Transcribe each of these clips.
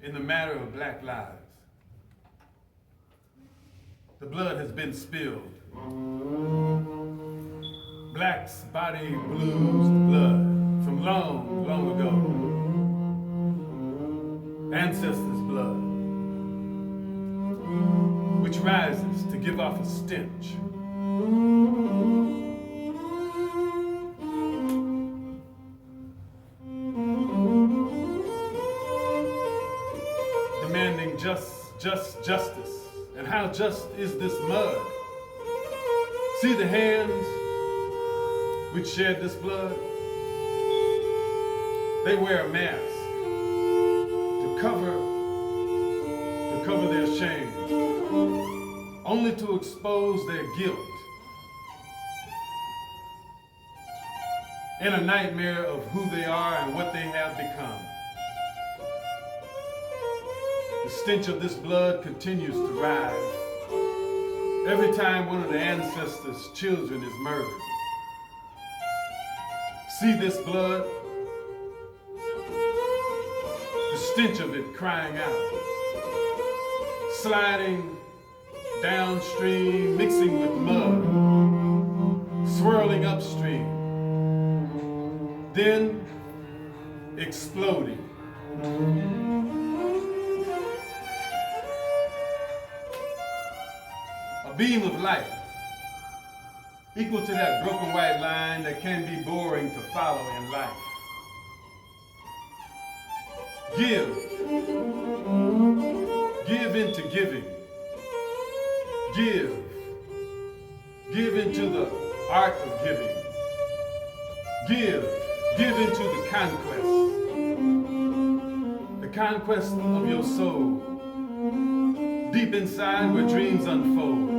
in the matter of black lives. The blood has been spilled. Black's body blues blood from long, long ago. Ancestors' blood, which rises to give off a stench. Demanding justice. And how just is this mud? See the hands which shed this blood? They wear a mask to cover their shame, only to expose their guilt in a nightmare of who they are and what they have become. The stench of this blood continues to rise every time one of the ancestors' children is murdered. See this blood? The stench of it crying out, sliding downstream, mixing with mud, swirling upstream, then exploding. A beam of light, equal to that broken white line that can be boring to follow in life. Give into giving. Give into the art of giving. Give into the conquest of your soul, deep inside where dreams unfold.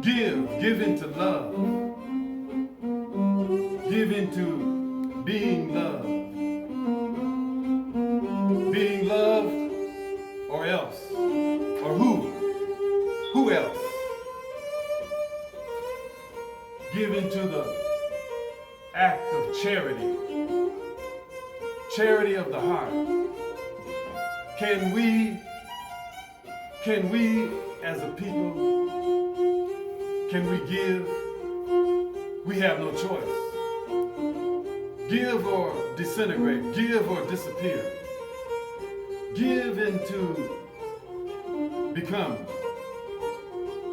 Give into love. Give into being loved. Being loved, or else, or who else? Give into the act of charity of the heart. Can we as a people, can we give? We have no choice. Give or disintegrate, give or disappear. Give into become,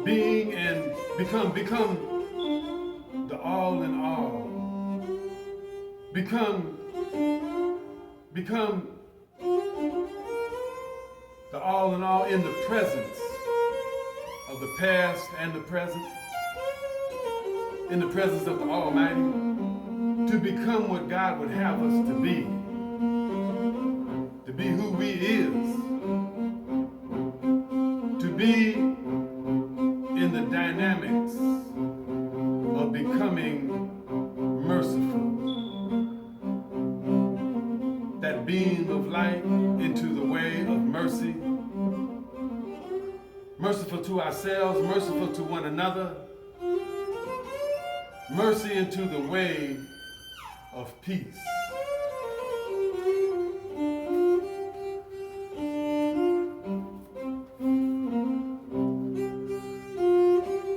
being and become the all in all. Become the all in all in the presence of the past and the present, in the presence of the Almighty, to become what God would have us to be who we is, to be in the dynamics of becoming merciful. That beam of light into the way of mercy, merciful to ourselves, merciful to one another, mercy into the way of peace.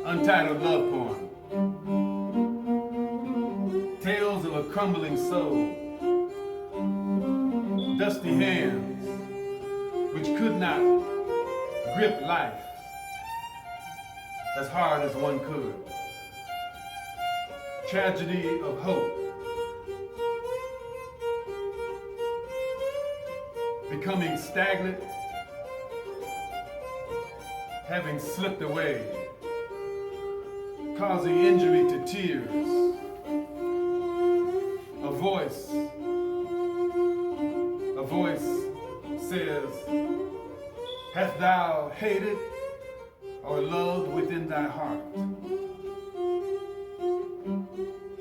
Untitled love poem. Tales of a crumbling soul. Dusty hands which could not grip life as hard as one could. Tragedy of hope. Becoming stagnant, having slipped away, causing injury to tears. A voice says, hast thou hated or loved within thy heart?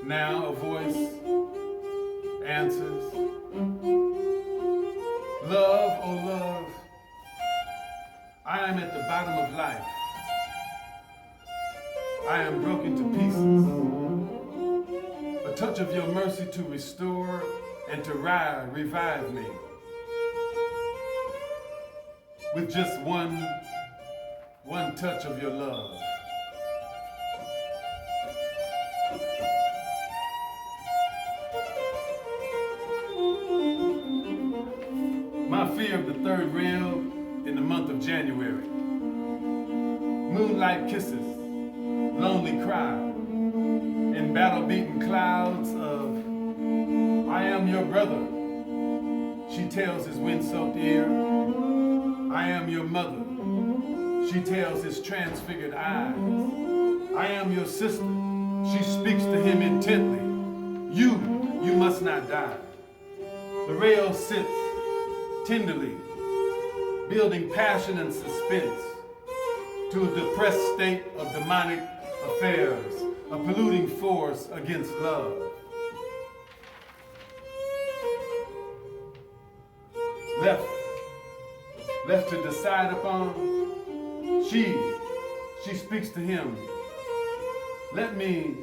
Now a voice answers, love, oh love, I am at the bottom of life. I am broken to pieces. A touch of your mercy to restore and to revive me. with just one touch of your love. My fear of the third rail in the month of January. Moonlight kisses, lonely cry, and battle-beaten clouds of, I am your brother, she tells his wind-soaked ear. I am your mother, she tells his transfigured eyes. I am your sister, she speaks to him intently. You must not die. The rail sits tenderly, building passion and suspense to a depressed state of demonic affairs, a polluting force against love. Left to decide upon, she speaks to him. Let me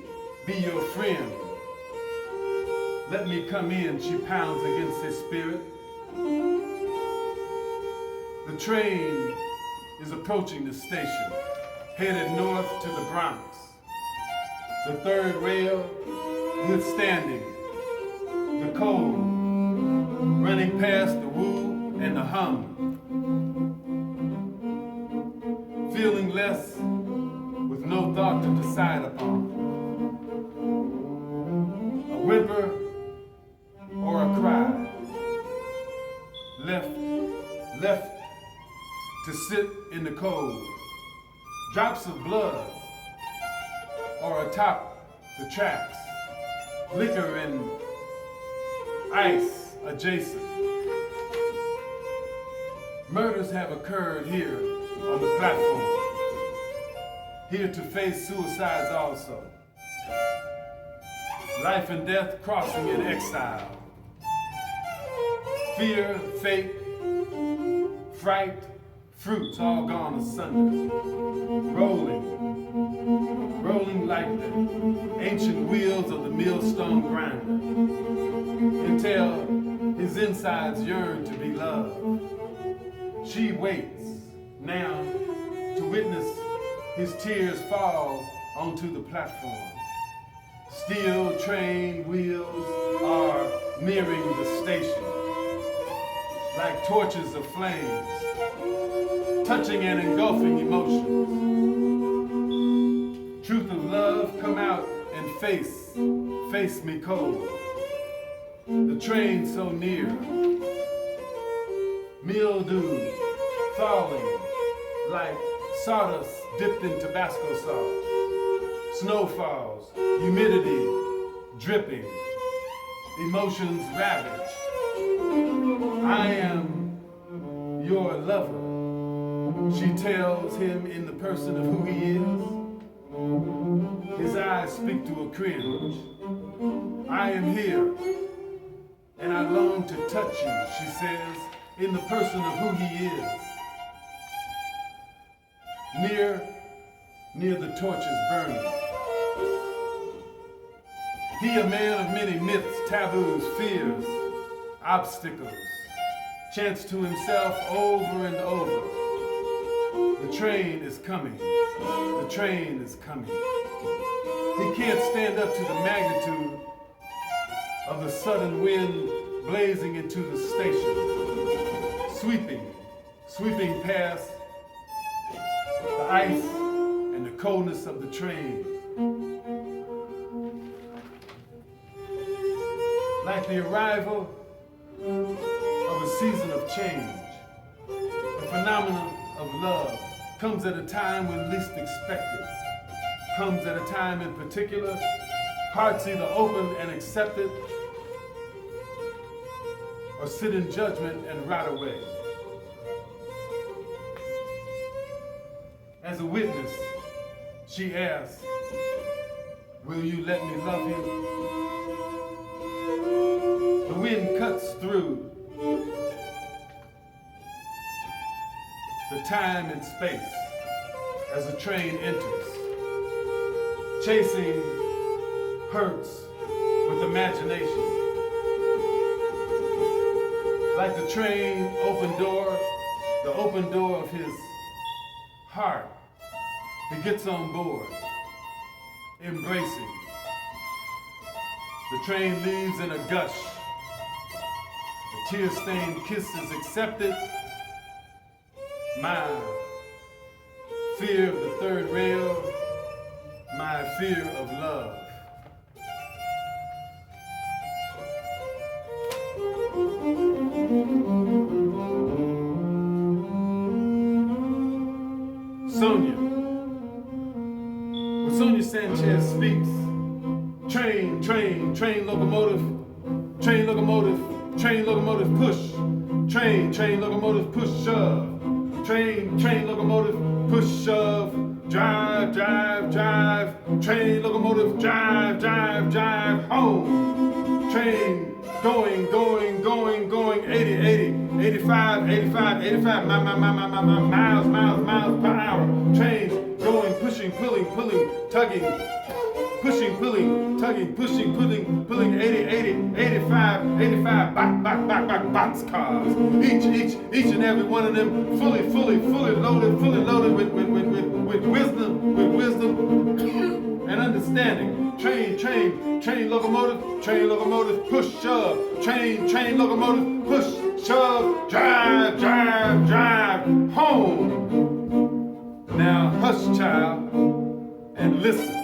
be your friend. Let me come in, she pounds against his spirit. The train is approaching the station, headed north to the Bronx. The third rail withstanding the cold, running past the woo and the hum. Feeling less with no thought to decide upon. A whimper or a cry. Left to sit in the cold. Drops of blood or atop the tracks. Liquor and ice adjacent. Murders have occurred here on the platform. Here to face suicides also. Life and death crossing in exile. Fear, fate, fright, fruits all gone asunder. Rolling like the ancient wheels of the millstone grinder. Until his insides yearn to be loved. She waits now to witness his tears fall onto the platform. Steel train wheels are nearing the station, like torches of flames, touching and engulfing emotions. Truth of love, come out and face me cold. The train so near, mildew falling like sawdust dipped in Tabasco sauce. Snow falls, humidity dripping, emotions ravaged. I am your lover, she tells him in the person of who he is. His eyes speak to a cringe. I am here, and I long to touch you, she says, in the person of who he is. Near the torches burning. He, a man of many myths, taboos, fears, obstacles, chants to himself over and over. The train is coming. The train is coming. He can't stand up to the magnitude of the sudden wind blazing into the station, sweeping past the ice and the coldness of the train. Like the arrival of a season of change, the phenomenon of love comes at a time when least expected, comes at a time in particular, hearts either open and accept it, or sit in judgment and rot away. As a witness, she asks, will you let me love you? The wind cuts through the time and space as the train enters, chasing hurts with imagination. Like the train open door the open door of his heart, he gets on board, embracing. The train leaves in a gush. The tear-stained kiss is accepted. My fear of the third rail, my fear of love. Sonia. When Sonia Sanchez speaks, train, train, train locomotive, train locomotive, train locomotive push, train, train locomotive push shove, train, train locomotive push shove, drive, drive, drive, train locomotive drive, drive, drive, home, train going, going, going, going, 80, 80, 85, 85, 85, miles, miles, miles per hour, train going, pushing, pulling, pulling, tugging, pushing, pulling, tugging, pushing, pulling, 80, 80, 85, 85, back, boxcars. Each and every one of them fully loaded with wisdom and understanding. Train, locomotive, push, shove, train, locomotive, push, shove, drive, home. Now hush, child, and listen.